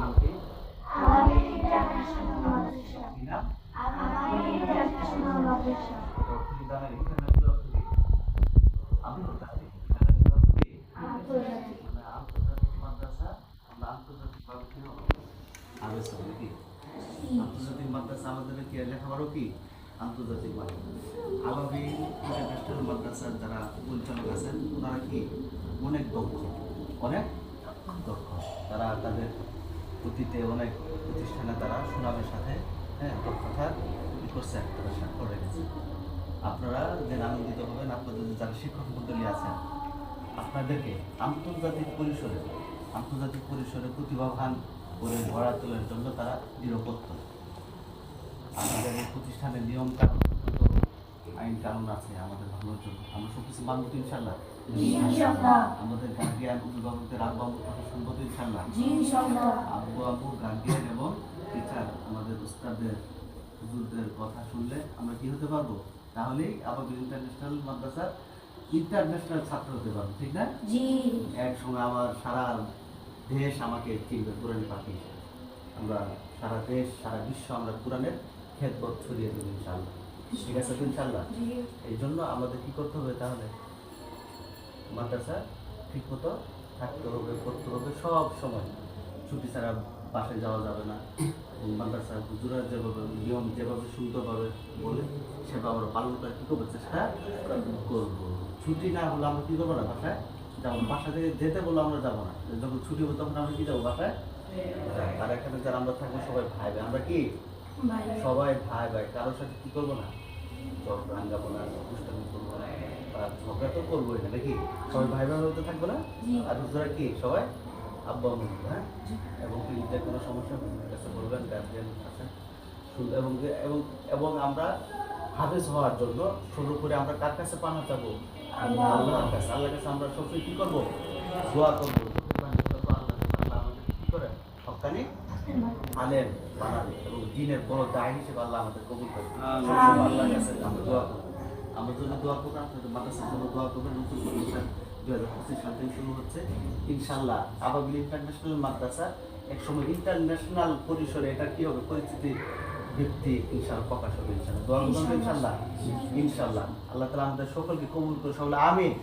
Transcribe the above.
আমাকে আমাদের ইন্টারন্যাশনাল মাদ্রাসা কি নাম? আমাদের ইন্টারন্যাশনাল মাদ্রাসা অর্থ কি জানেন? ইন্টারন্যাশনাল অর্থ কি? আন্তর্জাতিক। ইন্টারন্যাশনাল অর্থ কি? আন্তর্জাতিক মানে আন্তর্জাতিক মাদ্রাসা। আমরা আন্তর্জাতিকভাবে কি হবো? আবেশ হবে নাকি? আন্তর্জাতিক মাদ্রাসা আমাদের কি লেখাপড়াও কি আন্তর্জাতিক মাদ্রাসা। আবাবি ইন্টারন্যাশনাল মাদ্রাসার যারা পরিচালক আছেন ওনারা কি অনেক দক্ষ, অনেক দক্ষ। তারা তাদের অতীতে অনেক প্রতিষ্ঠানে তারা সুনামের সাথে দক্ষতার কি করছে, তারা স্বাক্ষর রেখেছে। আপনারা যে আনন্দিত হবেন, আপনাদের যারা শিক্ষক মন্ডলী আছেন আপনাদেরকে আন্তর্জাতিক পরিসরে প্রতিভাবান করে গড়া তোলার জন্য তারা নিরপেক্ষ। আমাদের এই প্রতিষ্ঠানের নিয়ম কানুন, আইন কানুন আছে আমাদের ভালোর জন্য। আমরা সব কিছু মানব তো ইনশাল্লাহ। আমাদের গার্ডিয়ান অভিভাবকদের আব্বু আম্মুর কথা শুনবো তো ইনশাল্লাহ। আব্বু আম্মু গার্ডিয়ান এবং টিচার আমাদের উস্তাদের হুজুরদের কথা শুনলে আমরা কি হতে পারবো? তাহলেই আবাবিল ইন্টারন্যাশনাল মাদ্রাসার ইন্টারন্যাশনাল ছাত্র হতে পারবো, ঠিক না? এক সময় আমার সারা দেশ আমাকে চিনবে কোরআনী পাখি হিসেবে। আমরা সারা দেশ সারা বিশ্ব আমরা কোরআনের খেদমত ছড়িয়ে দেবো ইনশাআল্লাহ। ঠিক আছে তো ইনশাআল্লাহ? এই জন্য আমাদের কি করতে হবে তাহলে? মাদ্রাসা ঠিক মতো থাকতে হবে, করতে হবে সব সময়। ছুটি ছাড়া বাসায় যাওয়া যাবে না। মাদ্রাসা হুজুরা যেভাবে নিয়ম যেভাবে সুন্দরভাবে বলে সেটা আমরা পালন করে কী করবো, চেষ্টা করবো। ছুটি না হলে আমরা কী করবো না, বাসায় যাবো না। বাসা থেকে যেতে বললে আমরা যাবো না। যখন ছুটি হবে তখন আমরা কি যাবো, বাসায়। আর এখানে যারা আমরা থাকবো সবাই ভাই ভাই। আমরা কি সবাই ভাই ভাই, কারোর সাথে কি করবো না, চোখ ভাঙ্গাবো না, দুষ্টামি করবো না, আর ঝগড়া তো করবোই না, নাকি? সবাই ভাই ভাই হতে থাকবো না। আর হুজুরা কি সবাই আব্বা আম্মু, হ্যাঁ। এবং কি যে কোনো সমস্যা হুজুরের কাছে বলবেন, গার্জিয়ান আছেন। এবং এবং এবং আমরা হাফেজ হওয়ার জন্য শুরু করে আমরা কার কাছে পানা চাবো? আল্লাহর কাছে। আল্লাহর কাছে আমরা সবসময় কি করবো? দোয়া করবো। আল্লাহ আমাদের কি করে হক্কানি আলেম বানাবে এবং দিনের বড় দায় হিসেবে আল্লাহ আমাদের কবুল করে। আল্লাহর কাছে আমরা দোয়া করবো। আমরা যদি দোয়া করবো, আপনাদের মাদ্রাসার জন্য দোয়া করবেন। নতুন প্রতিষ্ঠান 2025 সাল থেকে শুরু হচ্ছে ইনশাআল্লাহ। আবাবিল ইন্টারন্যাশনাল মাদ্রাসা একসময় ইন্টারন্যাশনাল পরিসরে এটা কি হবে, পরিস্থিতি ভিত্তি ইনশাআল্লাহ প্রকাশ হবে ইনশাআল্লাহ। দোয়া করবেন ইনশাআল্লাহ। ইনশাআল্লাহ আল্লাহ তাআলা আমাদের সকলকে কবুল করে সকলে আমিন।